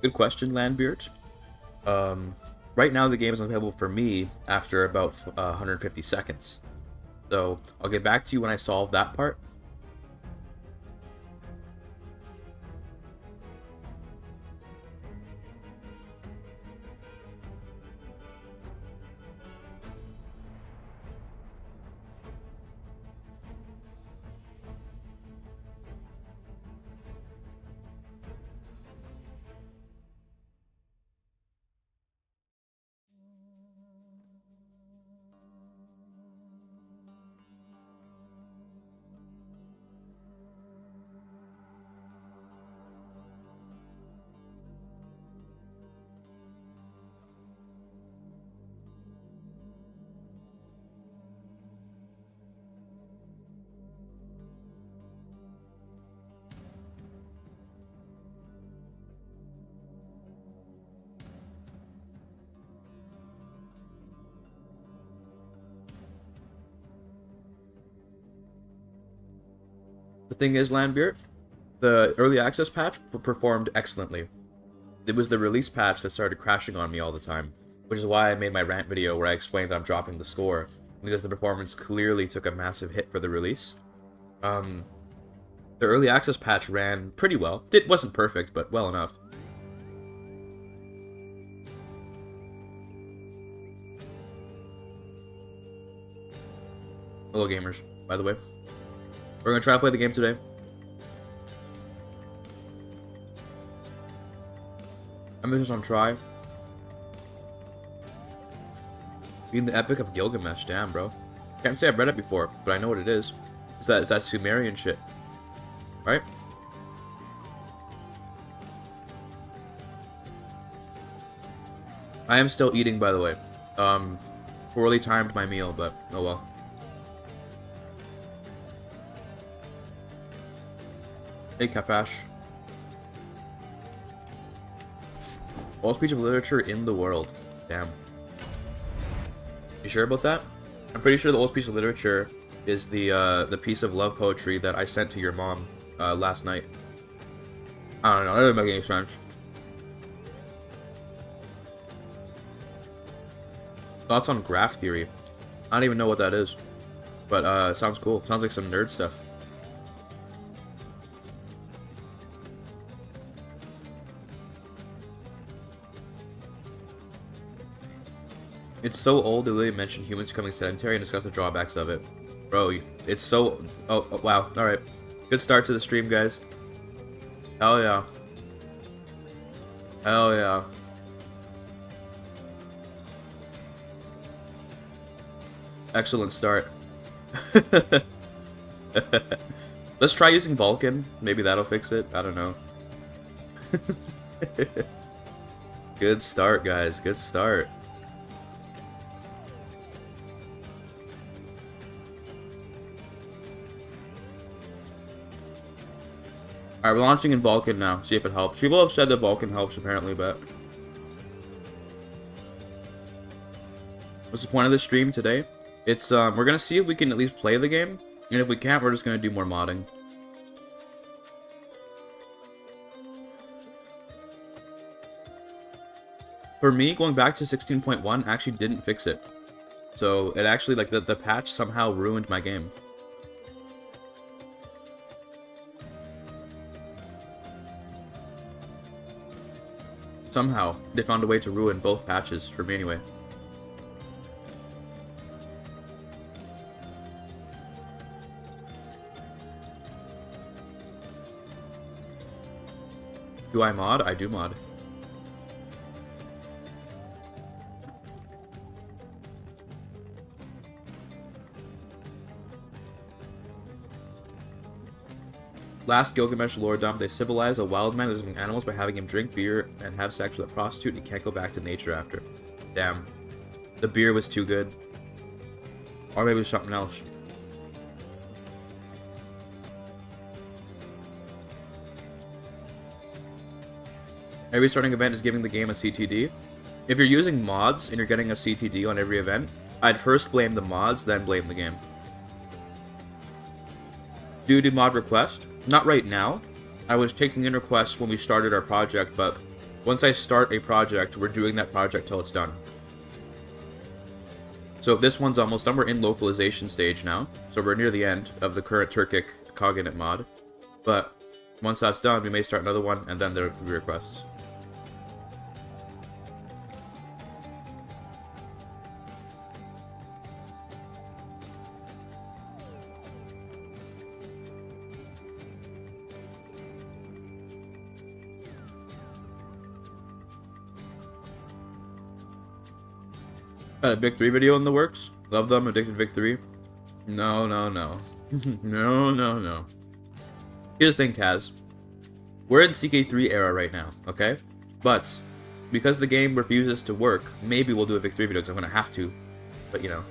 Good question, Landbeard. Right now the game is unplayable for me after about 150 seconds. So I'll get back to you when I solve that part. The thing is, Landbeard, the early access patch performed excellently. It was the release patch that started crashing on me all the time, which is why I made my rant video where I explained that I'm dropping the score, because the performance clearly took a massive hit for the release. The early access patch ran pretty well. It wasn't perfect, but well enough. Hello, gamers, by the way. We're gonna try to play the game today. I'm just on try. Being the Epic of Gilgamesh, damn, bro. Can't say I've read it before, but I know what it is. It's that Sumerian shit, right? I am still eating, by the way. Poorly timed my meal, but oh well. Hey, Kafash. Oldest piece of literature in the world. Damn. You sure about that? I'm pretty sure the oldest piece of literature is the piece of love poetry that I sent to your mom last night. I don't know. That doesn't make any sense. Thoughts on graph theory? I don't even know what that is, but sounds cool. Sounds like some nerd stuff. It's so old they literally mention humans becoming sedentary and discuss the drawbacks of it. Bro, it's so... Oh, wow. Alright. Good start to the stream, guys. Hell yeah. Hell yeah. Excellent start. Let's try using Vulkan. Maybe that'll fix it. I don't know. Good start, guys. Good start. Alright, we're launching in Vulkan now. See if it helps. People have said that Vulkan helps, apparently, but... What's the point of this stream today? It's, we're gonna see if we can at least play the game. And if we can't, we're just gonna do more modding. For me, going back to 16.1 actually didn't fix it. So, it actually, like, the patch somehow ruined my game. Somehow, they found a way to ruin both patches, for me anyway. Do I mod? I do mod. Last Gilgamesh lore dump, they civilize a wild man using animals by having him drink beer and have sex with a prostitute, and he can't go back to nature after. Damn. The beer was too good. Or maybe it was something else. Every starting event is giving the game a CTD. If you're using mods and you're getting a CTD on every event, I'd first blame the mods, then blame the game. Do you do mod request? Not right now. I was taking in requests when we started our project, but Once I start a project, we're doing that project till it's done. So this one's almost done. We're in localization stage now. So we're near the end of the current Turkic cognate mod. But once that's done, we may start another one, and then there will be requests. Got a Big 3 video in the works. Love them, addicted to Big 3. No, no, no. No, no, no. Here's the thing, Taz. We're in CK3 era right now, okay? But, because the game refuses to work, maybe we'll do a Big 3 video, because I'm going to have to. But, you know.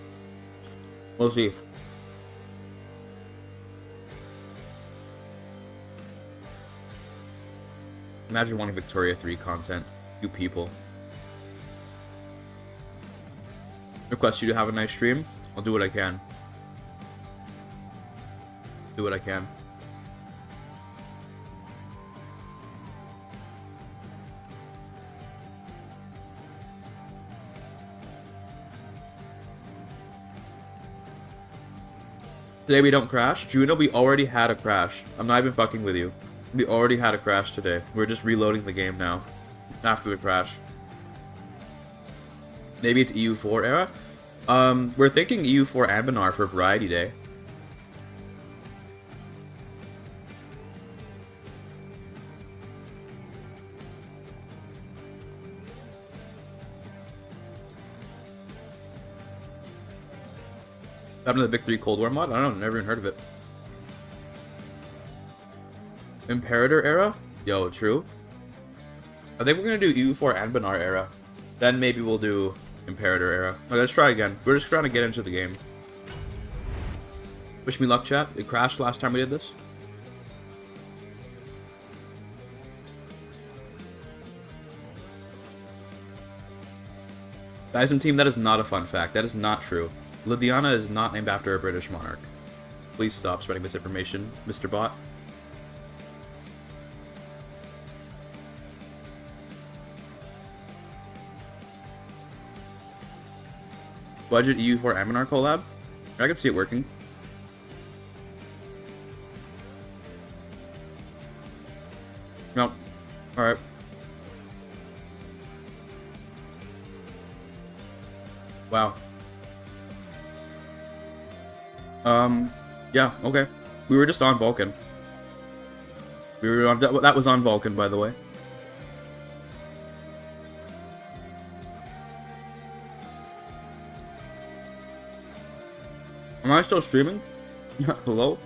We'll see. Imagine wanting Victoria 3 content. You people. Request you to have a nice stream. I'll do what I can. Do what I can. Today we don't crash. Juno, we already had a crash. I'm not even fucking with you. We already had a crash today. We're just reloading the game now. After the crash. Maybe it's EU4 era? We're thinking EU4 Ambinar for Variety Day. Happened to the Big 3 Cold War mod? I don't know, never even heard of it. Imperator era? Yo, true. I think we're gonna do EU4 Ambinar era. Then maybe we'll do Imperator era. Okay, let's try again. We're just trying to get into the game. Wish me luck, chat. It crashed last time we did this. Guys and team, that is not a fun fact. That is not true. Lydiana is not named after a British monarch. Please stop spreading misinformation, Mr. Bot. Budget EU4 Ambinar collab? I can see it working. No. Alright. Wow. Yeah, okay. We were just on Vulcan. We were on, that was on Vulcan, by the way. Am I still streaming? Hello?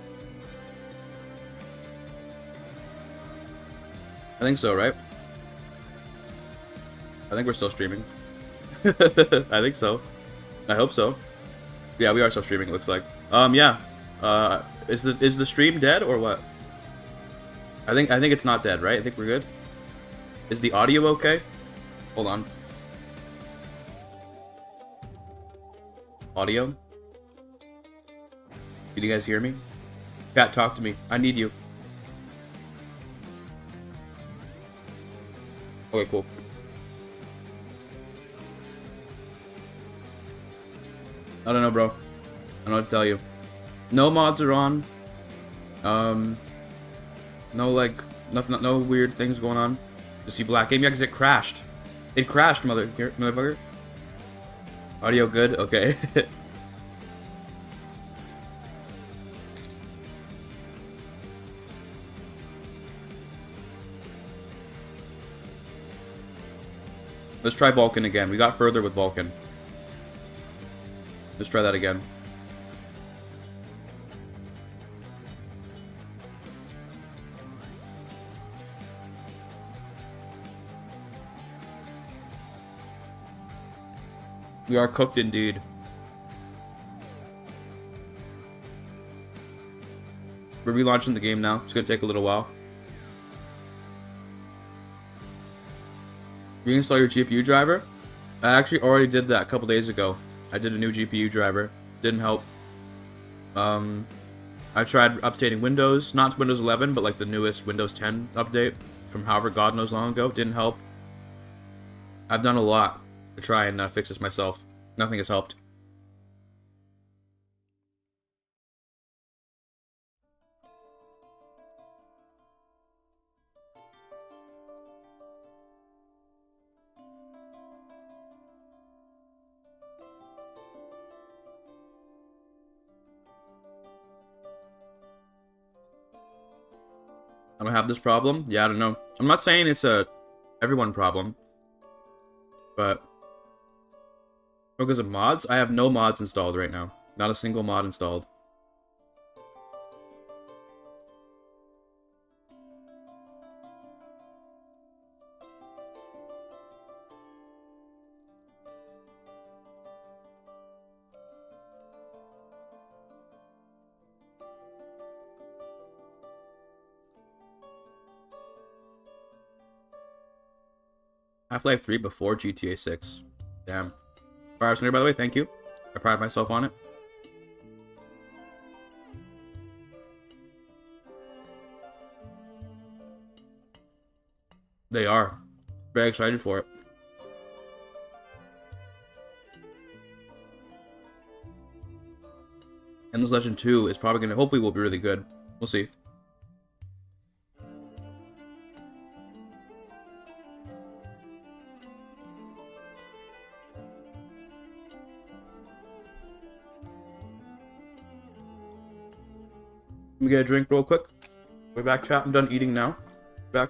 I think so, right? I think we're still streaming. I think so. I hope so. Yeah, we are still streaming, it looks like. Yeah. Is the stream dead or what? I think it's not dead, right? I think we're good. Is the audio okay? Hold on. Audio? Can you guys hear me? Chat, talk to me. I need you. Okay, cool. I don't know, bro. I don't know what to tell you. No mods are on. No, like, nothing, no weird things going on. Just see black game. Yeah, because it crashed. It crashed, motherfucker. Audio good? Okay. Let's try Vulcan again. We got further with Vulcan. Let's try that again. We are cooked indeed. We're relaunching the game now. It's gonna take a little while. Reinstall your GPU driver? I actually already did that a couple days ago. I did a new GPU driver. Didn't help. I tried updating Windows. Not Windows 11, but like the newest Windows 10 update from however God knows long ago. Didn't help. I've done a lot to try and fix this myself. Nothing has helped. I don't have this problem? Yeah, I don't know. I'm not saying it's a everyone problem, but because of mods, I have no mods installed right now. Not a single mod installed. Half-Life 3 before GTA 6. Damn. Fire Snare, by the way, thank you. I pride myself on it. They are. Very excited for it. Endless Legend 2 is probably gonna, hopefully will be really good. We'll see. Let me get a drink real quick. We're back, chat. I'm done eating now. Back.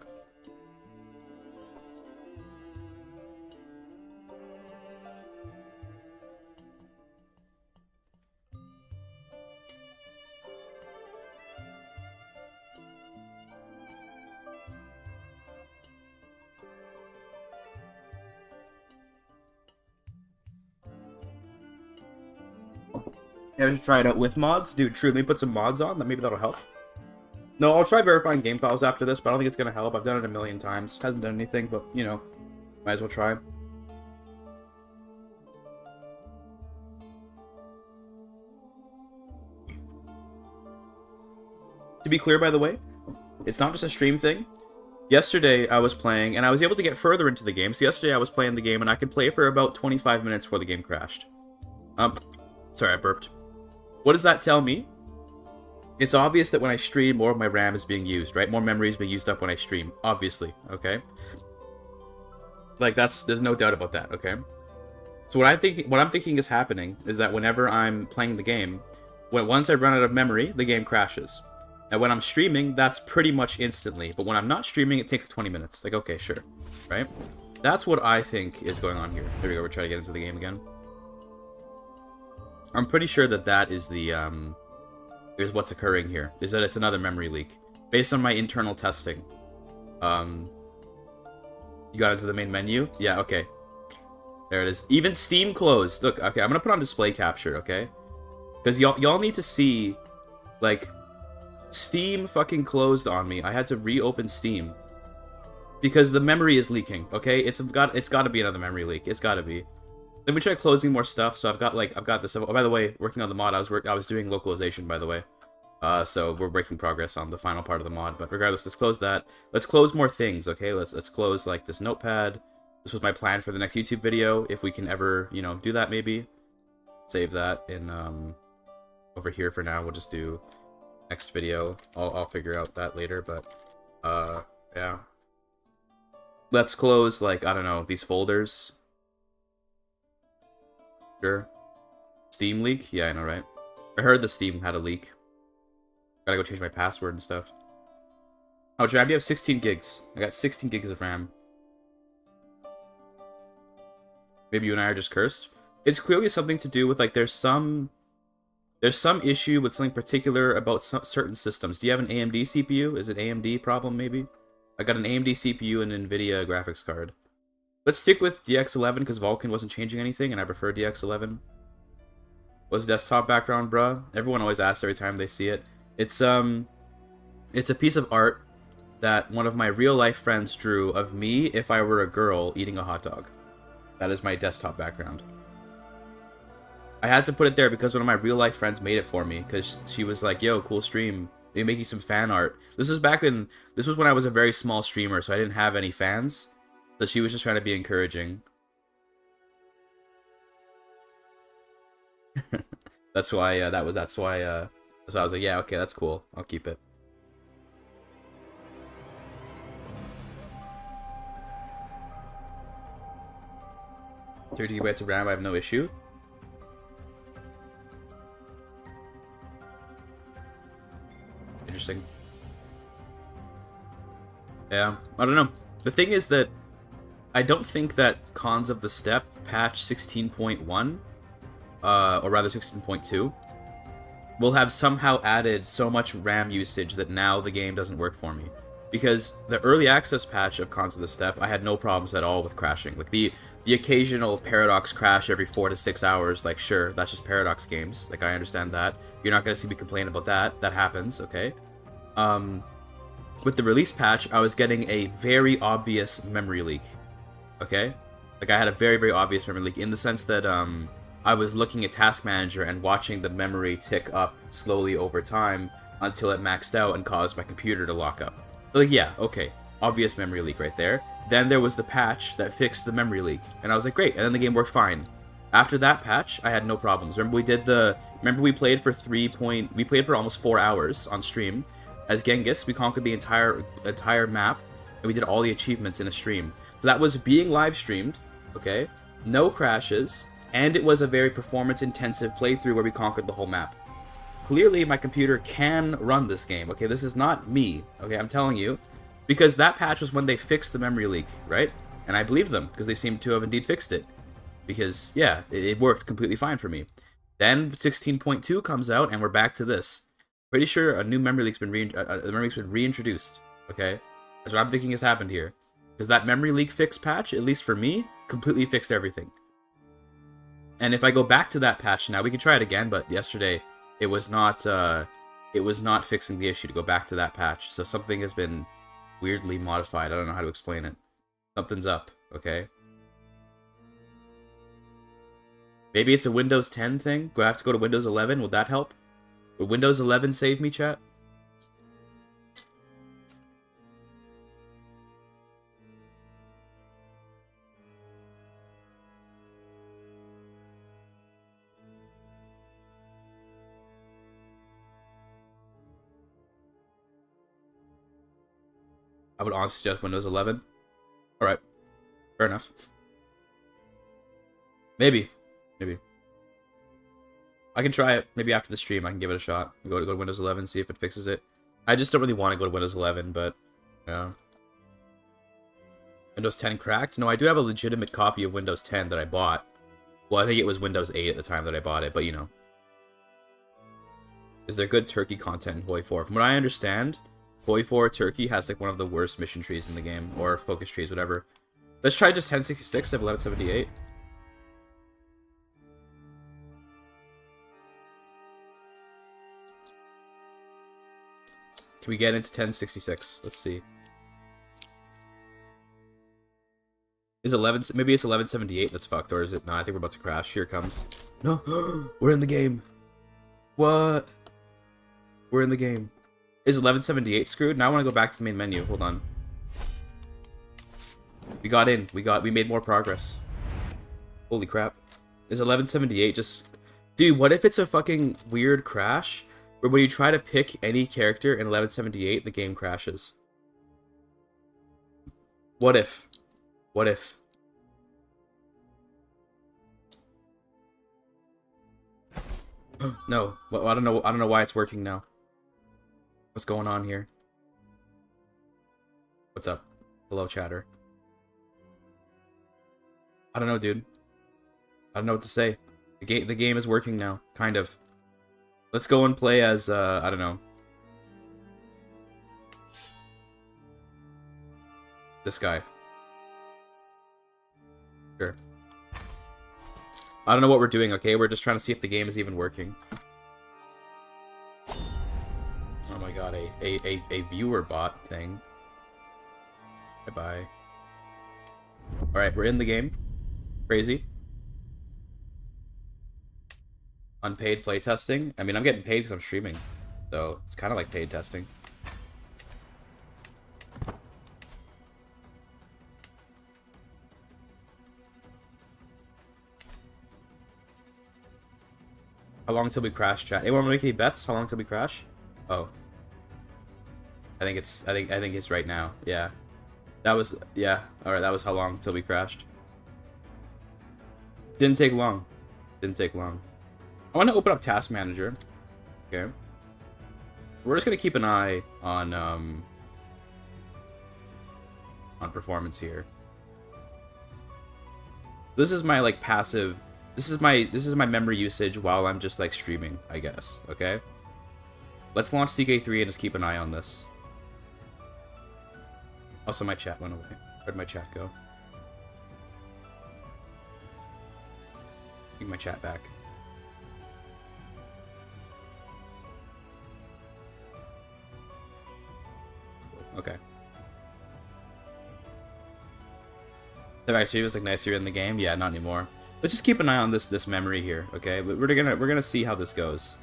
Yeah, I should try it out with mods. Dude, true, let me put some mods on. Maybe that'll help. No, I'll try verifying game files after this, but I don't think it's gonna help. I've done it a million times. Hasn't done anything, but, you know, might as well try. To be clear, by the way, it's not just a stream thing. Yesterday, I was playing, and I was able to get further into the game. So yesterday, I was playing the game, and I could play for about 25 minutes before the game crashed. Sorry, I burped. What does that tell me? It's obvious that when I stream, more of my RAM is being used, right? More memory is being used up when I stream, obviously, okay? Like, there's no doubt about that, okay? So what I'm thinking is happening is that whenever I'm playing the game, once I run out of memory, the game crashes. And when I'm streaming, that's pretty much instantly. But when I'm not streaming, it takes 20 minutes. Like, okay, sure, right? That's what I think is going on here. There we go, we're trying to get into the game again. I'm pretty sure that is the, is what's occurring here. Is that it's another memory leak. Based on my internal testing. You got into the main menu? Yeah, okay. There it is. Even Steam closed. Look, okay, I'm gonna put on display capture, okay? Because y'all need to see, like, Steam fucking closed on me. I had to reopen Steam. Because the memory is leaking, okay? It's gotta be another memory leak. It's gotta be. Let me try closing more stuff. So I've got this. Oh, by the way, working on the mod. I was doing localization, by the way. So we're making progress on the final part of the mod. But regardless, let's close that. Let's close more things, okay? Let's close like this notepad. This was my plan for the next YouTube video. If we can ever, you know, do that, maybe save that in over here for now. We'll just do next video. I'll figure out that later. But yeah. Let's close, like, I don't know, these folders. Sure. Steam leak? Yeah, I know, right? I heard the Steam had a leak. Gotta go change my password and stuff. How much RAM do you have? 16 gigs. I got 16 gigs of RAM. Maybe you and I are just cursed. It's clearly something to do with, like, there's some issue with something particular about certain systems. Do you have an AMD CPU? Is it AMD problem, maybe? I got an AMD CPU and an NVIDIA graphics card. Let's stick with DX11 because Vulkan wasn't changing anything, and I prefer DX11. What's desktop background, bruh? Everyone always asks every time they see it. It's a piece of art that one of my real-life friends drew of me if I were a girl eating a hot dog. That is my desktop background. I had to put it there because one of my real-life friends made it for me, because she was like, yo, cool stream. Maybe make you some fan art. This was when I was a very small streamer, so I didn't have any fans. So she was just trying to be encouraging. That's why that's why I was like, yeah, okay, that's cool. I'll keep it. $30 GB of RAM, I have no issue. Interesting. Yeah, I don't know. The thing is that I don't think that Cons of the Steppe patch 16.1, or rather 16.2, will have somehow added so much RAM usage that now the game doesn't work for me. Because the early access patch of Cons of the Steppe, I had no problems at all with crashing. Like, the occasional Paradox crash every 4 to 6 hours, like, sure, that's just Paradox games. Like, I understand that. You're not going to see me complain about that. That happens, okay? With the release patch, I was getting a very obvious memory leak. Okay? Like, I had a very, very obvious memory leak in the sense that, I was looking at Task Manager and watching the memory tick up slowly over time until it maxed out and caused my computer to lock up. So, like, yeah, okay. Obvious memory leak right there. Then there was the patch that fixed the memory leak. And I was like, great. And then the game worked fine. After that patch, I had no problems. Remember we played for we played for almost 4 hours on stream. As Genghis, we conquered the entire map, and we did all the achievements in a stream. So that was being live streamed, okay? No crashes, and it was a very performance-intensive playthrough where we conquered the whole map. Clearly, my computer can run this game, okay? This is not me, okay? I'm telling you. Because that patch was when they fixed the memory leak, right? And I believed them, because they seem to have indeed fixed it. Because, yeah, it worked completely fine for me. Then 16.2 comes out, and we're back to this. Pretty sure a new memory leak's been reintroduced, okay? That's what I'm thinking has happened here. Because that memory leak fix patch, at least for me, completely fixed everything. And if I go back to that patch now, we can try it again, but yesterday it was not fixing the issue to go back to that patch. So something has been weirdly modified. I don't know how to explain it. Something's up, okay? Maybe it's a Windows 10 thing? Do I have to go to Windows 11? Will that help? Would Windows 11 save me, chat? I would honestly suggest Windows 11. Alright. Fair enough. Maybe. I can try it. Maybe after the stream I can give it a shot. Go to Windows 11, see if it fixes it. I just don't really want to go to Windows 11, but yeah. Windows 10 cracked? No, I do have a legitimate copy of Windows 10 that I bought. Well, I think it was Windows 8 at the time that I bought it, but you know. Is there good turkey content in Hoi 4? From what I understand, Hoi 4 Turkey has like one of the worst mission trees in the game, or focus trees, whatever. Let's try just 1066 of 1178. Can we get into 1066? Let's see. Is 11... Maybe it's 1178 that's fucked, or is it... No, I think we're about to crash. Here it comes. No! We're in the game! What? We're in the game. Is 1178 screwed? Now I want to go back to the main menu. Hold on. We got in. We made more progress. Holy crap. Is 1178 just... Dude, what if it's a fucking weird crash? Where when you try to pick any character in 1178, the game crashes. What if? What if? No. Well, I don't know why it's working now. What's going on here? What's up? Hello, chatter. I don't know, dude. I don't know what to say. The game is working now, kind of. Let's go and play as, I don't know. This guy. Sure. I don't know what we're doing, okay? We're just trying to see if the game is even working. Oh my god, a viewer bot thing. Bye-bye. Alright, we're in the game. Crazy. Unpaid playtesting. I mean, I'm getting paid because I'm streaming. So, it's kind of like paid testing. How long till we crash, chat? Anyone want to make any bets? How long till we crash? Oh. I think it's right now. Yeah. That was, yeah. Alright, that was how long till we crashed. Didn't take long. Didn't take long. I want to open up Task Manager. Okay. We're just gonna keep an eye on performance here. This is my like passive. This is my memory usage while I'm just like streaming, I guess. Okay. Let's launch CK3 and just keep an eye on this. Also, my chat went away. Where'd my chat go? Give my chat back. Okay. The actually was like nicer in the game. Yeah, not anymore. Let's just keep an eye on this memory here, okay? But we're gonna see how this goes.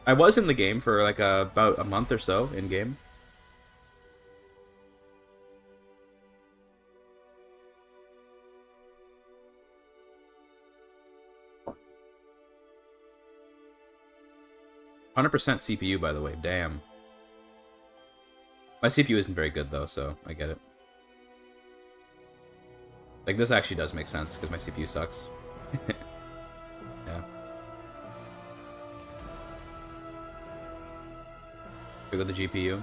I was in the game for like about a month or so in game. %100% CPU, by the way. Damn. My CPU isn't very good though, so I get it. Like, this actually does make sense, because my CPU sucks. Yeah. We go the GPU.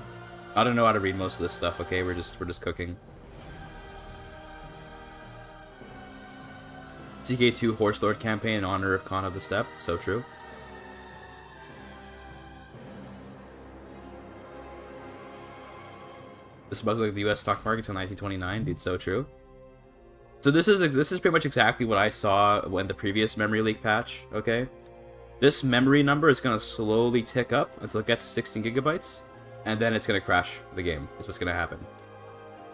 I don't know how to read most of this stuff, okay? We're just cooking. CK2 Horse Lord campaign in honor of Khan of the Steppe. So true. This was like the U.S. stock market until 1929, dude. So true. So this is pretty much exactly what I saw when the previous memory leak patch. Okay, this memory number is gonna slowly tick up until it gets to 16 gigabytes, and then it's gonna crash the game. That's what's gonna happen.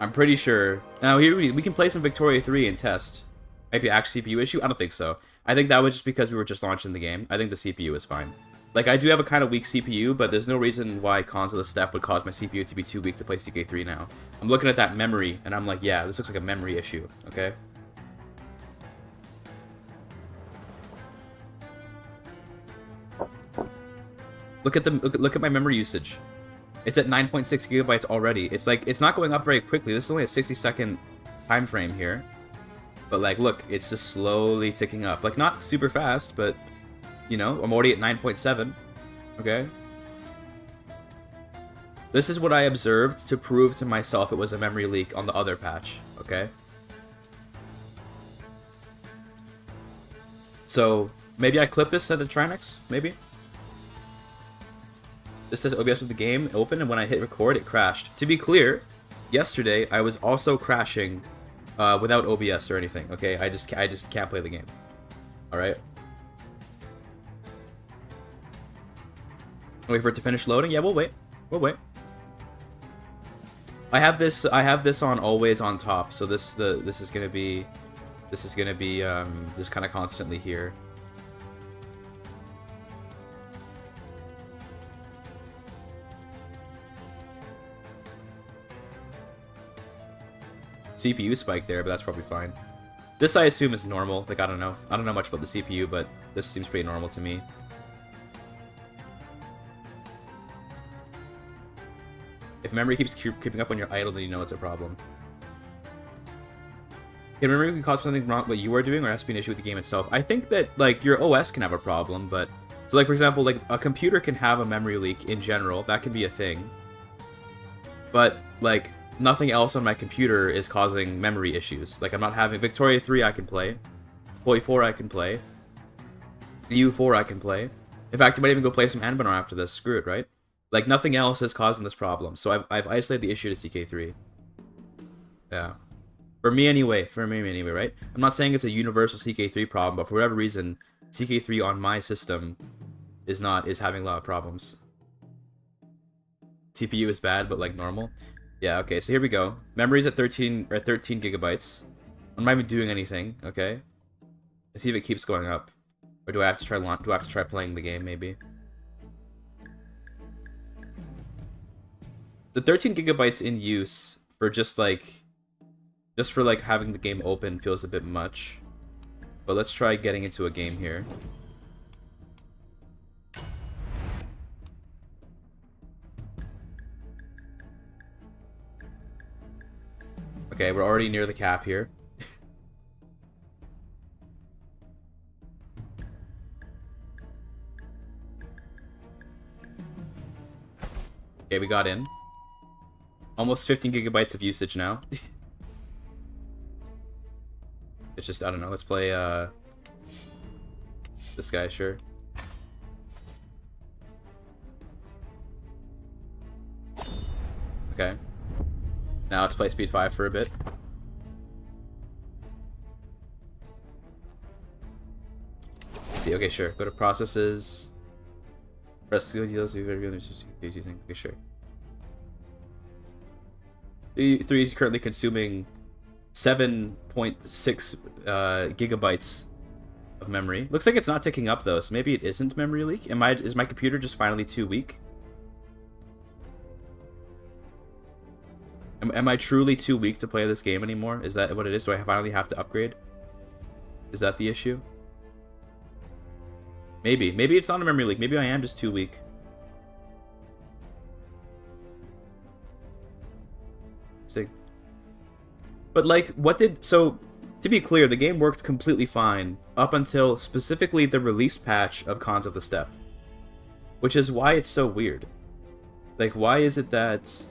I'm pretty sure. Now here we can play some Victoria 3 and test. Maybe actual CPU issue? I don't think so. I think that was just because we were just launching the game. I think the CPU is fine. Like, I do have a kind of weak CPU, but there's no reason why Cons of the Steppe would cause my CPU to be too weak to play CK3 now. I'm looking at that memory, and I'm like, yeah, this looks like a memory issue, okay? Look at my memory usage. It's at 9.6 gigabytes already. It's like, it's not going up very quickly. This is only a 60-second time frame here. But like, look, it's just slowly ticking up. Like, not super fast, but... You know, I'm already at 9.7. Okay? This is what I observed to prove to myself it was a memory leak on the other patch. Okay? So, maybe I clip this at the Trinix? Maybe? This says OBS with the game open, and when I hit record, it crashed. To be clear, yesterday, I was also crashing without OBS or anything. Okay? I just can't play the game. Alright? Wait for it to finish loading? Yeah, we'll wait. We'll wait. I have this on always on top, so this is gonna be just kind of constantly here. CPU spike there, but that's probably fine. This I assume is normal. Like, I don't know much about the CPU, but this seems pretty normal to me. If memory keeps creeping up when you're idle, then you know it's a problem. Can memory cause something wrong what you are doing, or has to be an issue with the game itself? I think that, like, your OS can have a problem, but... So, like, for example, like, a computer can have a memory leak in general. That can be a thing. But, like, nothing else on my computer is causing memory issues. Like, I'm not having... Victoria 3 I can play. Poi 4 I can play. U4 I can play. In fact, I might even go play some Anbanar after this. Screw it, right? Like, nothing else is causing this problem. So I've isolated the issue to CK3. Yeah. For me anyway, right? I'm not saying it's a universal CK3 problem, but for whatever reason, CK3 on my system is having a lot of problems. CPU is bad, but like normal. Yeah, okay, so here we go. Memory's at 13 gigabytes. I'm not even doing anything, okay? Let's see if it keeps going up. Or do I have to try playing the game maybe? The 13 gigabytes in use for just for having the game open feels a bit much. But let's try getting into a game here. Okay, we're already near the cap here. Okay, we got in. Almost 15 gigabytes of usage now. It's just, I don't know, let's play this guy, sure. Okay. Now let's play speed 5 for a bit. Let's see, okay, sure. Go to processes. Press skills, okay, sure. 3 is currently consuming 7.6 gigabytes of memory. Looks like it's not ticking up though, so maybe it isn't memory leak. Is my computer just finally too weak? Am I truly too weak to play this game anymore? Is that what it is? Do I finally have to upgrade? Is that the issue? Maybe. Maybe it's not a memory leak. Maybe I am just too weak. But like, what did... So, to be clear, the game worked completely fine up until specifically the release patch of Cons of the Steppe. Which is why it's so weird. Like, why is it that... Is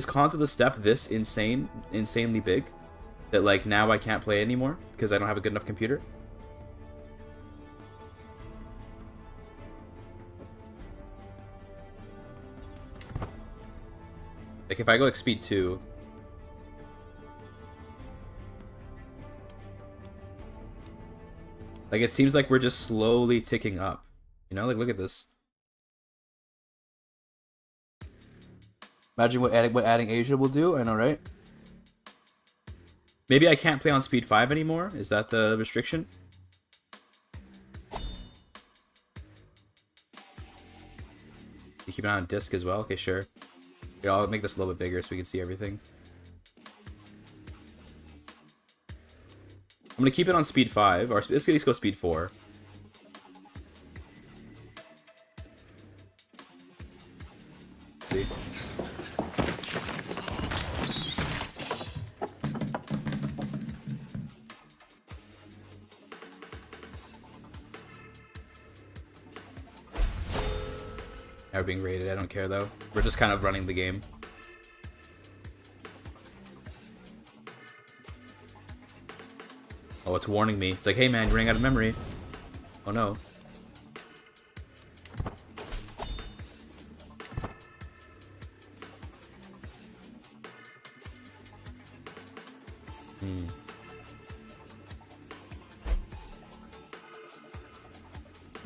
Cons of the Steppe this insanely big? That like, now I can't play anymore because I don't have a good enough computer? Like, if I go like speed 2... Like, it seems like we're just slowly ticking up. You know, like, look at this. Imagine what adding Asia will do. I know, right? Maybe I can't play on speed 5 anymore? Is that the restriction? You keep it on disk as well? Okay, sure. Yeah, I'll make this a little bit bigger so we can see everything. I'm gonna keep it on speed 5, or let's at least go speed 4. Let's see. Now we're being raided, I don't care though. We're just kind of running the game. Oh, it's warning me. It's like, hey man, you're running out of memory. Oh no. I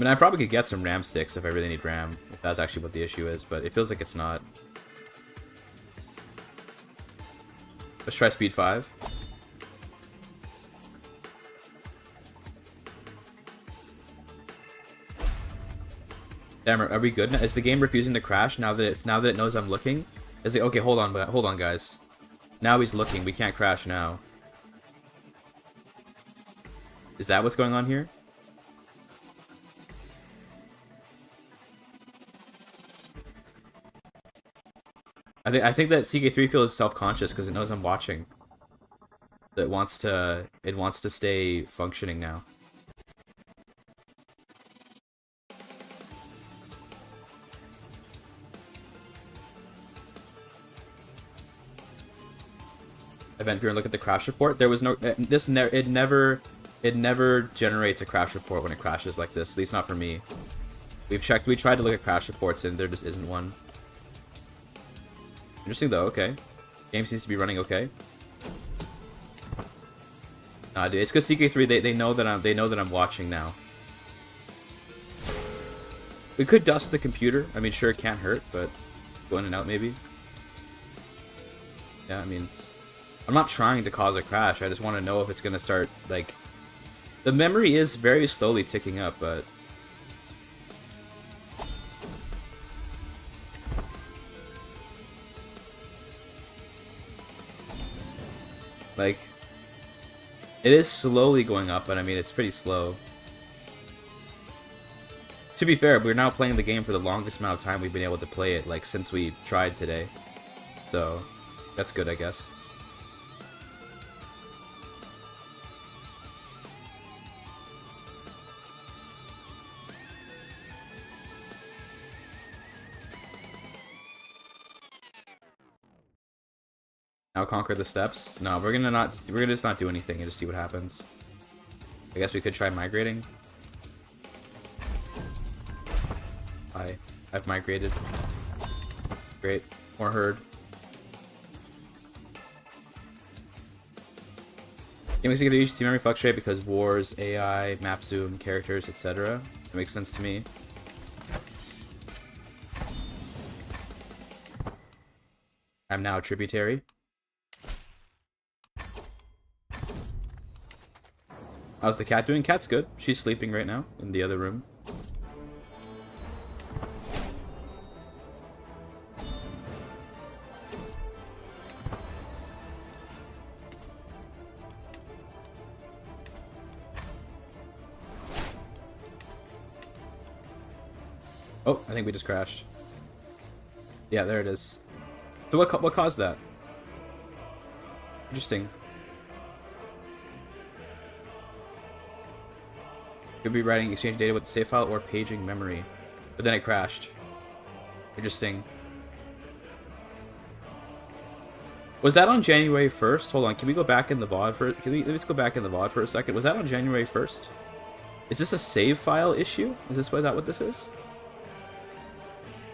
mean, I probably could get some RAM sticks if I really need RAM, if that's actually what the issue is, but it feels like it's not. Let's try speed 5. Damn, are we good? Is the game refusing to crash now that it knows I'm looking? Is it okay? Hold on, guys. Now he's looking. We can't crash now. Is that what's going on here? I think that CK3 feels self-conscious because it knows I'm watching. It wants to stay functioning now. Event viewer and look at the crash report. There was no it never generates a crash report when it crashes like this. At least not for me. We tried to look at crash reports and there just isn't one. Interesting though. Okay, game seems to be running okay. Nah, dude, it's because CK3 they know that I'm watching now. We could dust the computer. I mean, sure, it can't hurt, but go in and out maybe. Yeah, I mean, I'm not trying to cause a crash. I just want to know if it's gonna start like. The memory is very slowly ticking up, but. Like, It is slowly going up, but I mean, it's pretty slow. To be fair, we're now playing the game for the longest amount of time we've been able to play it, like, since we tried today. So, that's good, I guess. Now conquer the steps? No, we're gonna just not do anything and just see what happens. I guess we could try migrating. I've migrated. Great. More herd. Gaming to use team memory fluctuate because wars, AI, map zoom, characters, etc. That makes sense to me. I'm now a tributary. How's the cat doing? Cat's good. She's sleeping right now in the other room. Oh, I think we just crashed. Yeah, there it is. So what caused that? Interesting. Could be writing exchange data with the save file or paging memory. But then it crashed. Interesting. Was that on January 1st? Hold on, can we go back in the VOD for... let's go back in the VOD for a second. Was that on January 1st? Is this a save file issue? Is that what this is?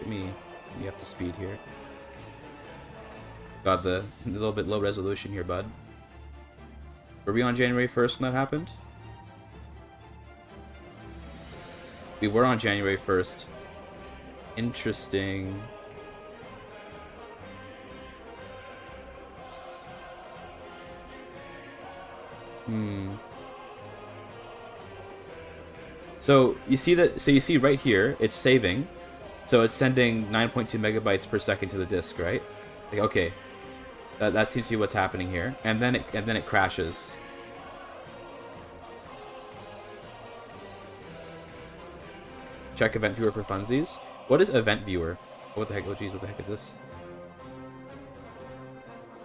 Get me up to speed here. Got the little bit low resolution here, bud. Were we on January 1st when that happened? We were on January 1st. Interesting. So you see that? So you see right here, it's saving. So it's sending 9.2 megabytes per second to the disk, right? Like, okay, that seems to be what's happening here, and then it crashes. Check event viewer for funsies. What is event viewer? What the heck? Oh jeez, what the heck is this?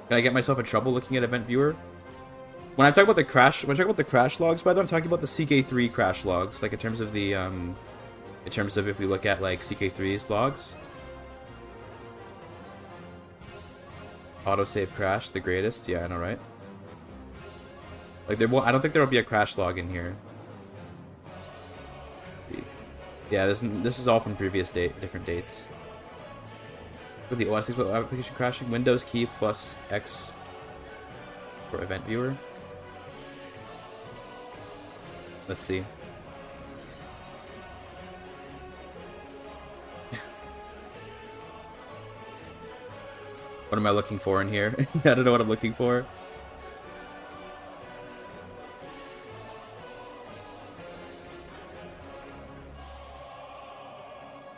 Can I get myself in trouble looking at event viewer? When I talk about the crash, logs, by the way, I'm talking about the CK3 crash logs, like in terms of the in terms of if we look at like CK3's logs. Autosave crash, the greatest. Yeah, I know, right? Like I don't think there will be a crash log in here. Yeah, this is all from previous different dates. For the OS application crashing, Windows key plus X for event viewer. Let's see. What am I looking for in here? I don't know what I'm looking for.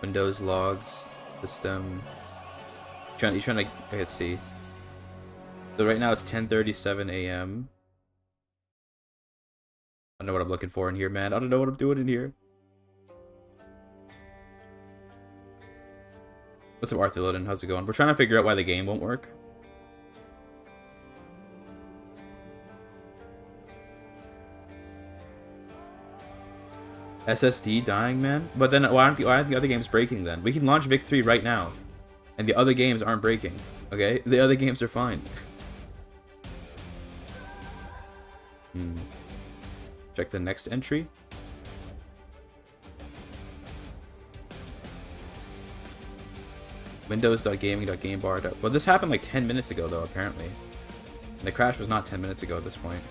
Windows logs system. You trying to let's see. So right now it's 10:37 a.m. I don't know what I'm looking for in here, man. I don't know what I'm doing in here. What's up, Arthur Loden? How's it going? We're trying to figure out why the game won't work. SSD dying, man? But then why aren't the other games breaking then? We can launch Vic 3 right now. And the other games aren't breaking. Okay? The other games are fine. Check the next entry. Windows.gaming.gamebar. Well, this happened like 10 minutes ago, though, apparently. And the crash was not 10 minutes ago at this point.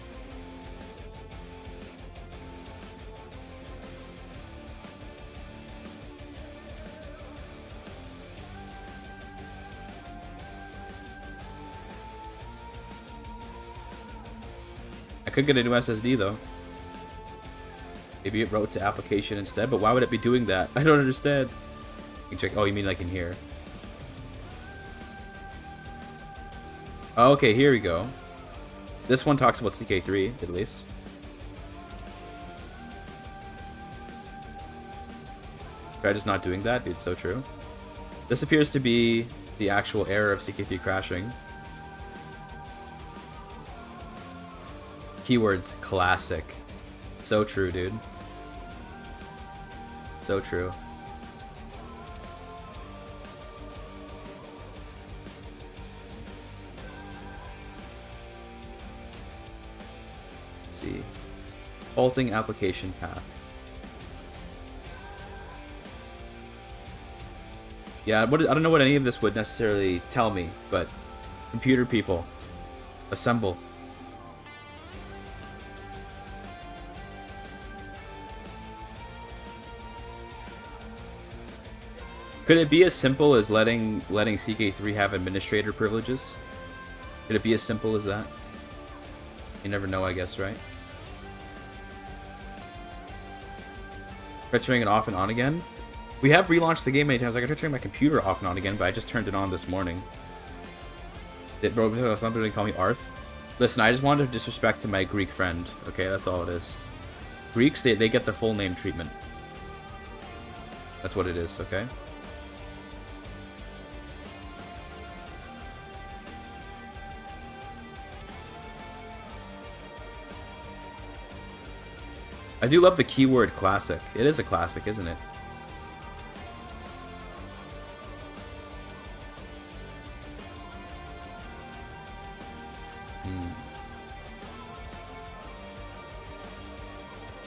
I could get a new SSD, though. Maybe it wrote to application instead, but why would it be doing that? I don't understand. You can check. Oh, you mean like in here? Oh, okay, here we go. This one talks about CK3, at least. Try just not doing that, dude, so true. This appears to be the actual error of CK3 crashing. Keywords, classic. So true, dude. So true. Let's see. Halting application path. Yeah, I don't know what any of this would necessarily tell me, but computer people, assemble. Could it be as simple as letting CK3 have administrator privileges? Could it be as simple as that? You never know, I guess, right? Try turning it off and on again. We have relaunched the game many times. I tried turning my computer off and on again, but I just turned it on this morning. Somebody call me Arth. Listen, I just wanted to disrespect to my Greek friend. Okay, that's all it is. Greeks, they get the full name treatment. That's what it is, okay? I do love the keyword classic. It is a classic, isn't it?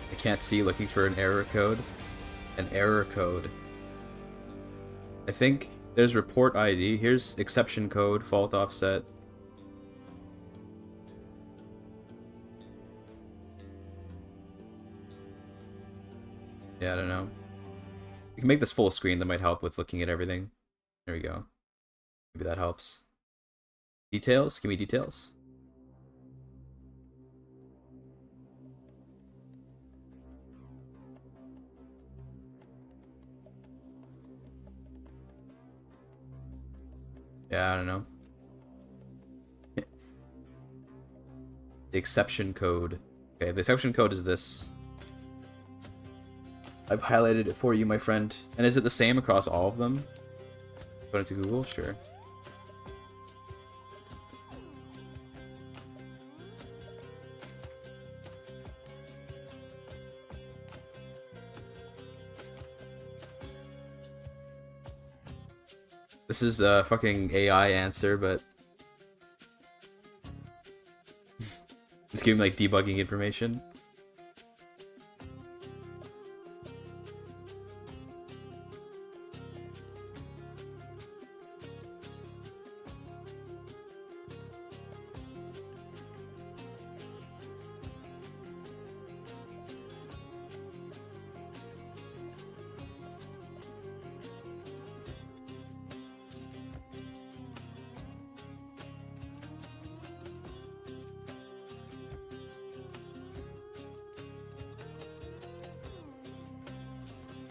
I can't see, looking for an error code. An error code. I think there's report ID. Here's exception code, fault offset. Yeah, I don't know. We can make this full screen. That might help with looking at everything. There we go. Maybe that helps. Details? Give me details. Yeah, I don't know. The exception code. Okay, the exception code is this. I've highlighted it for you, my friend. And is it the same across all of them? Put it to Google? Sure. This is a fucking AI answer, but it's giving like debugging information.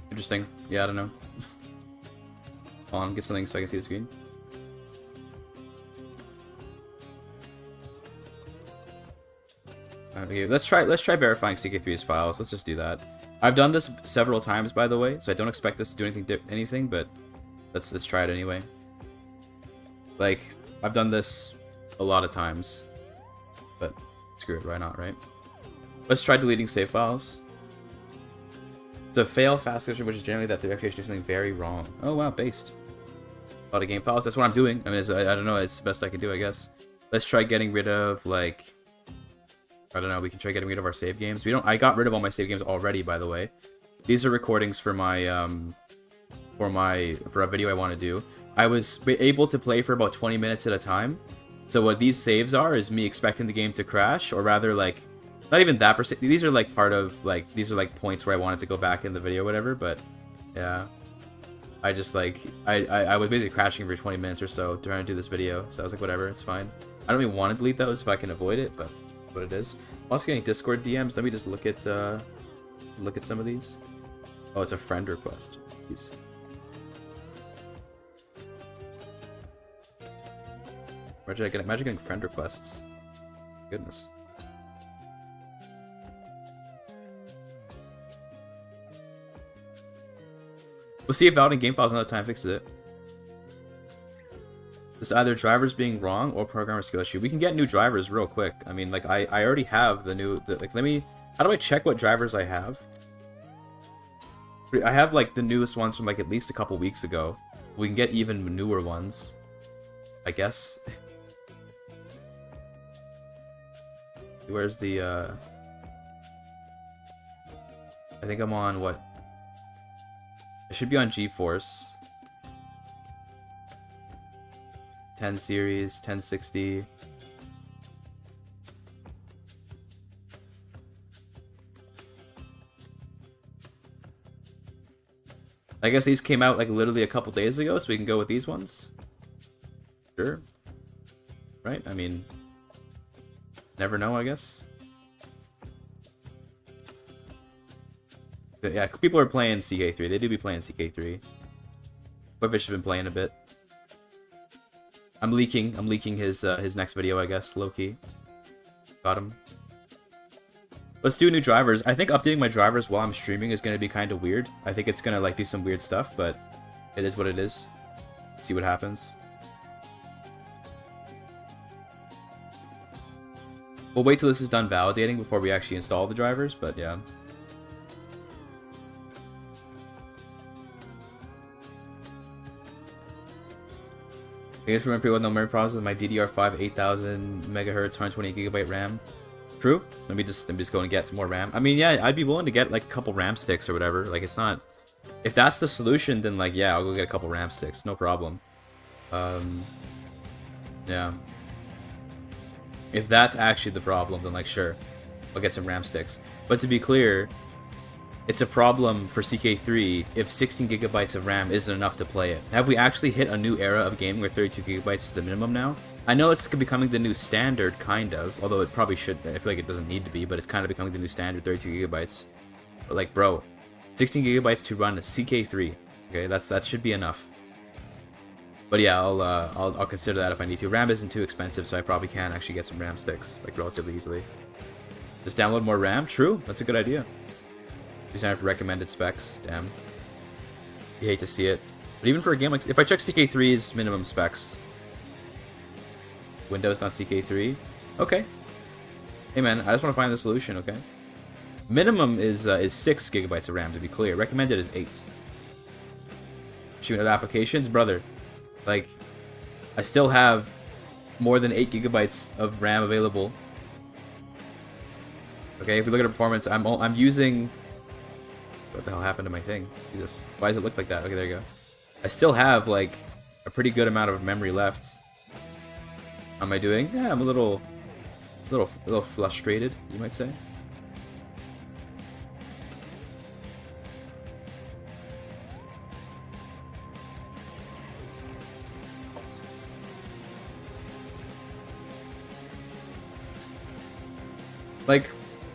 Interesting. Yeah, I don't know. Hold on, get something so I can see the screen. Okay, let's try verifying CK3's files. Let's just do that. I've done this several times, by the way, so I don't expect this to do anything, but let's try it anyway. Like, I've done this a lot of times, but screw it, why not, right? Let's try deleting save files. So fail fast solution, which is generally that the application does something very wrong. Oh wow, based. A lot of game files. That's what I'm doing. I mean, I don't know. It's the best I can do, I guess. Let's try getting rid of like, I don't know. We can try getting rid of our save games. I got rid of all my save games already, by the way. These are recordings for my for a video I want to do. I was able to play for about 20 minutes at a time. So what these saves are is me expecting the game to crash, or rather like. Not even that percent. These are like part of like these are like points where I wanted to go back in the video, or whatever. But yeah, I just like I was basically crashing for 20 minutes or so trying to do this video. So I was like, whatever, it's fine. I don't even want to delete those if I can avoid it, but what it is. I'm also getting Discord DMs. Let me just look at some of these. Oh, it's a friend request. Jeez. Imagine getting friend requests. Goodness. We'll see if Valorant game files another time fixes it. It's either drivers being wrong or programmer skill issue. We can get new drivers real quick. I mean, like, I already have the new... like, let me... How do I check what drivers I have? I have, like, the newest ones from, like, at least a couple weeks ago. We can get even newer ones. I guess. Where's the, I think I'm on, what? I should be on GeForce. 10 series, 1060. I guess these came out like literally a couple days ago, so we can go with these ones. Sure. Right? I mean, never know, I guess. But yeah, people are playing CK3. They do be playing CK3. Boyfish has been playing a bit. I'm leaking his next video, I guess, low-key. Got him. Let's do new drivers. I think updating my drivers while I'm streaming is going to be kind of weird. I think it's going to like do some weird stuff, but it is what it is. Let's see what happens. We'll wait till this is done validating before we actually install the drivers, but yeah. I guess remember people with no memory problems with my DDR5 8000 megahertz 120 gigabyte RAM. True. Let me just go and get some more RAM. I mean, yeah, I'd be willing to get like a couple RAM sticks or whatever. Like, it's not. If that's the solution, then like, yeah, I'll go get a couple RAM sticks. No problem. Yeah. If that's actually the problem, then like, sure, I'll get some RAM sticks. But to be clear, it's a problem for CK3 if 16 gigabytes of RAM isn't enough to play it. Have we actually hit a new era of gaming where 32 gigabytes is the minimum now? I know it's becoming the new standard, kind of, although it probably should. I feel like it doesn't need to be, but it's kind of becoming the new standard, 32 gigabytes. But like, bro, 16 gigabytes to run a CK3. Okay, that should be enough. But yeah, I'll consider that if I need to. RAM isn't too expensive, so I probably can actually get some RAM sticks like relatively easily. Just download more RAM. True, that's a good idea. Designer for recommended specs. Damn. You hate to see it. But even for a game like... If I check CK3's minimum specs... Windows, not CK3. Okay. Hey man, I just want to find the solution, okay? Minimum is 6 gigabytes of RAM, to be clear. Recommended is 8. Shooting other applications? Brother. Like, I still have more than 8 gigabytes of RAM available. Okay, if we look at performance, I'm using... What the hell happened to my thing? Jesus. Why does it look like that? Okay, there you go. I still have, like, a pretty good amount of memory left. How am I doing? Yeah, I'm a little frustrated, you might say. Like,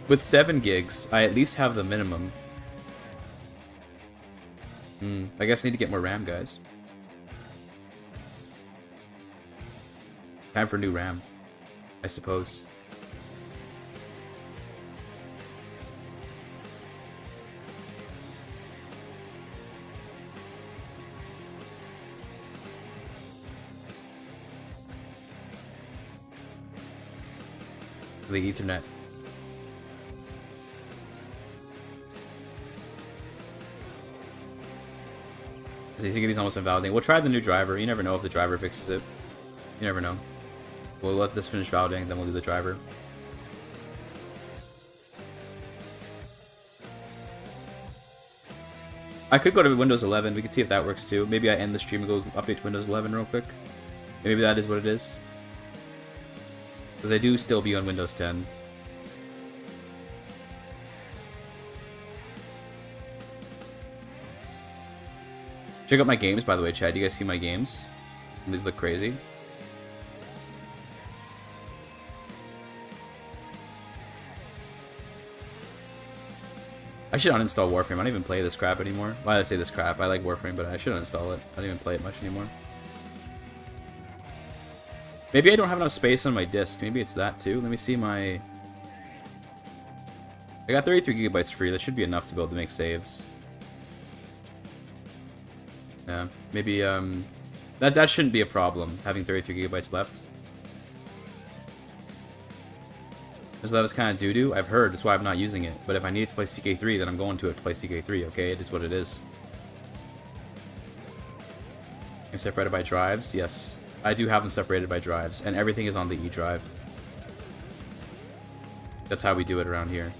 with 7 gigs, I at least have the minimum. I guess I need to get more RAM, guys. Time for new RAM, I suppose. The Ethernet. These almost invalidating. We'll try the new driver. You never know if the driver fixes it. You never know. We'll let this finish validating, then we'll do the driver. I could go to Windows 11. We can see if that works too. Maybe I end the stream and go update to Windows 11 real quick. Maybe that is what it is. Because I do still be on Windows 10. Check out my games, by the way, Chad. Do you guys see my games? These look crazy. I should uninstall Warframe. I don't even play this crap anymore. Why did I say this crap? I like Warframe, but I should uninstall it. I don't even play it much anymore. Maybe I don't have enough space on my disk. Maybe it's that too. Let me see my... I got 33 gigabytes free. That should be enough to be able to make saves. Yeah, maybe that shouldn't be a problem, having 33 gigabytes left. Because that was kind of doo-doo. I've heard, that's why I'm not using it. But if I need to play CK3, then I'm going to it to play CK3, okay? It is what it is. You're separated by drives? Yes. I do have them separated by drives, and everything is on the E drive. That's how we do it around here.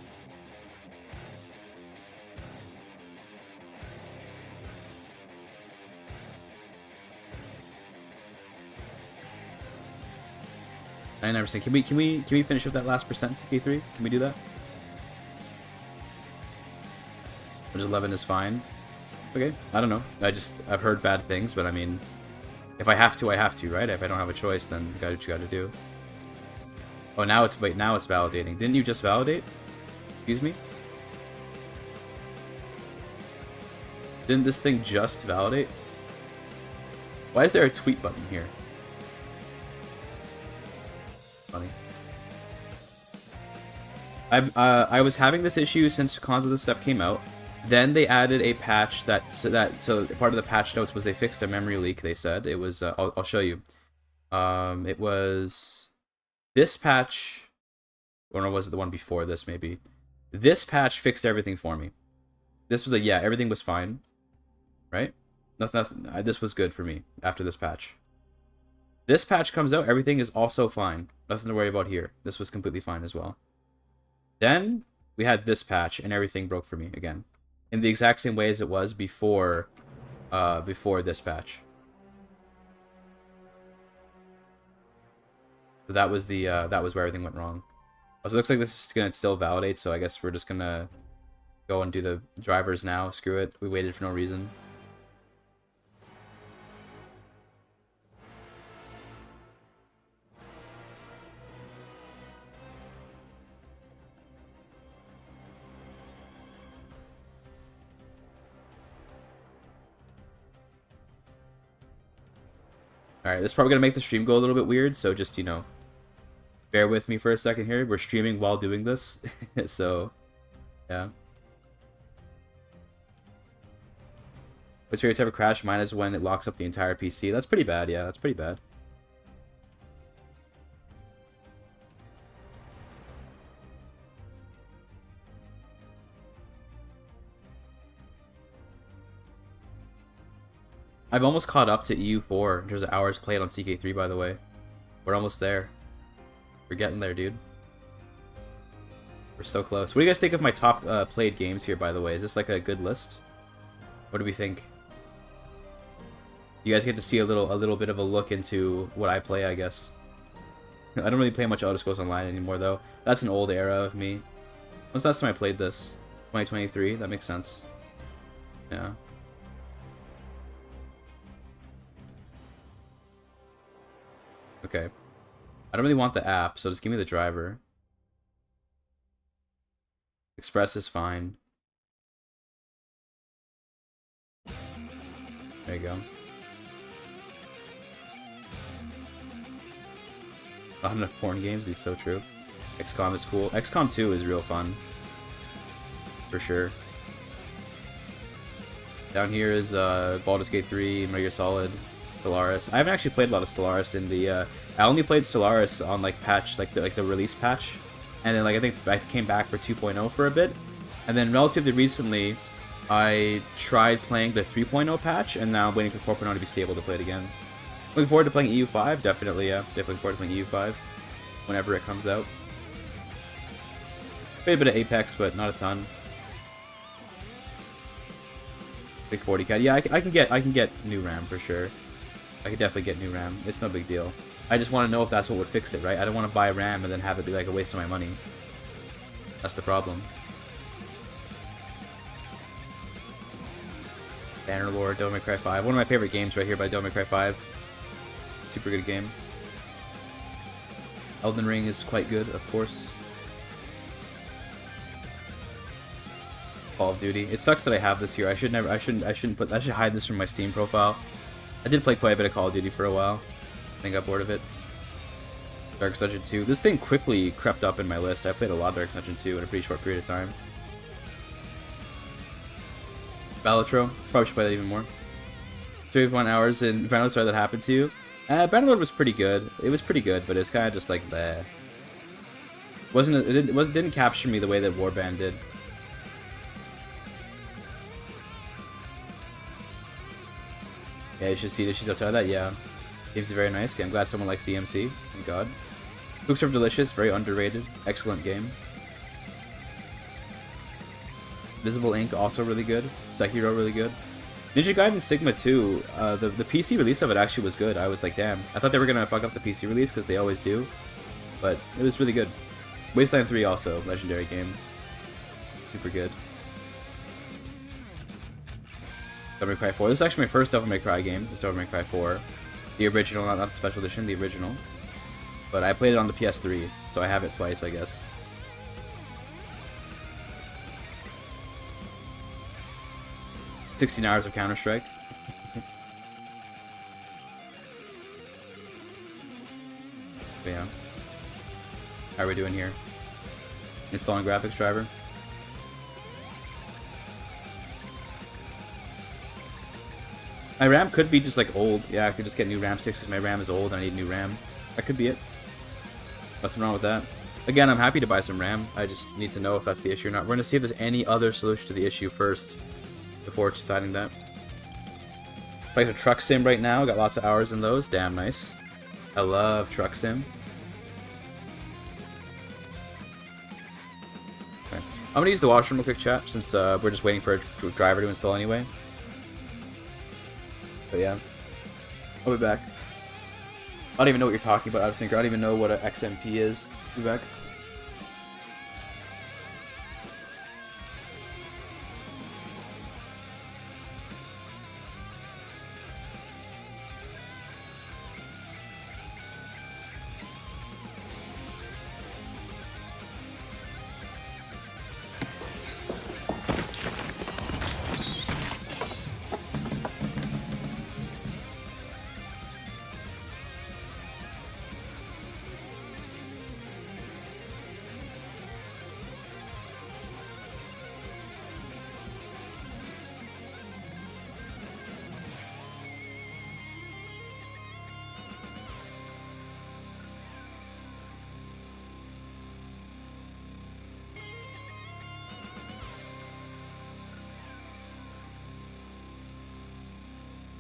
I never seen. Can we finish up that last percent CK3? Can we do that? Which 11 is fine. Okay, I don't know. I've heard bad things, but I mean, if I have to, I have to, right? If I don't have a choice, then you got what you got to do. Oh, now it's validating. Didn't you just validate? Excuse me? Didn't this thing just validate? Why is there a tweet button here? Funny. I was having this issue since Cons of the Steppe came out. Then they added a patch so part of the patch notes was they fixed a memory leak. They said it was I'll show you. It was this patch, or was it the one before this? Maybe this patch fixed everything for me. This was everything was fine, right? Nothing. This was good for me after this patch. This patch comes out, everything is also fine. Nothing to worry about here. This was completely fine as well. Then we had this patch, and everything broke for me again, in the exact same way as it was before this patch. So that was where everything went wrong. Also, it looks like this is gonna still validate, so I guess we're just gonna go and do the drivers now. Screw it. We waited for no reason. Alright, this is probably going to make the stream go a little bit weird, so just, you know, bear with me for a second here. We're streaming while doing this, so, yeah. What's your favorite type of crash? Mine is when it locks up the entire PC. That's pretty bad, yeah, that's pretty bad. I've almost caught up to EU4 in terms of hours played on CK3, by the way. We're almost there. We're getting there, dude. We're so close. What do you guys think of my top played games here, by the way? Is this like a good list? What do we think? You guys get to see a little bit of a look into what I play, I guess. I don't really play much Elder Scrolls Online anymore, though. That's an old era of me. When's the last time I played this? 2023? That makes sense. Yeah. Okay. I don't really want the app, so just give me the driver. Express is fine. There you go. Not enough porn games, it's so true. XCOM is cool. XCOM 2 is real fun. For sure. Down here is Baldur's Gate 3, Metal Gear Solid, Stellaris. I haven't actually played a lot of Stellaris in the I only played Stellaris on like patch the release patch. And then like I think I came back for 2.0 for a bit. And then relatively recently I tried playing the 3.0 patch, and now I'm waiting for 4.0 to be stable to play it again. Looking forward to playing EU5, definitely, yeah. Definitely looking forward to playing EU5 whenever it comes out. Played a bit of Apex, but not a ton. Big 40 cat. Yeah, I can get new RAM for sure. I could definitely get new RAM. It's no big deal. I just want to know if that's what would fix it, right? I don't want to buy RAM and then have it be like a waste of my money. That's the problem. Bannerlord, Devil May Cry 5. One of my favorite games right here by Devil May Cry 5. Super good game. Elden Ring is quite good, of course. Call of Duty. It sucks that I have this here. I should hide this from my Steam profile. I did play quite a bit of Call of Duty for a while. I got bored of it. Dark Dungeon 2. This thing quickly crept up in my list. I played a lot of Dark Dungeon 2 in a pretty short period of time. Balatro. Probably should play that even more. 21 hours in Bannerlord. Sorry that happened to you. Bannerlord was pretty good. It was pretty good, but it's kind of just like bleh. It didn't capture me the way that Warband did. Yeah, you should see that she's outside of that. Yeah, DMC very nice. Yeah, I'm glad someone likes DMC. Thank God. Books are delicious. Very underrated. Excellent game. Visible Ink also really good. Sekiro really good. Ninja Gaiden Sigma 2, the PC release of it actually was good. I was like, damn. I thought they were going to fuck up the PC release because they always do. But it was really good. Wasteland 3 also, legendary game. Super good. Devil May Cry 4. This is actually my first Devil May Cry game. It's Devil May Cry 4. The original, not the special edition, the original. But I played it on the PS3, so I have it twice, I guess. $16 of Counter-Strike. Yeah. How are we doing here? Installing graphics driver. My RAM could be just like old. Yeah, I could just get new RAM sticks because my RAM is old and I need new RAM. That could be it. Nothing wrong with that. Again, I'm happy to buy some RAM. I just need to know if that's the issue or not. We're going to see if there's any other solution to the issue first before deciding that. Playing some Truck Sim right now. Got lots of hours in those. Damn nice. I love Truck Sim. Okay. I'm going to use the washroom real quick, chat, since we're just waiting for a driver to install anyway. But yeah. I'll be back. I don't even know what you're talking about, I was thinking. I don't even know what an XMP is. Be back.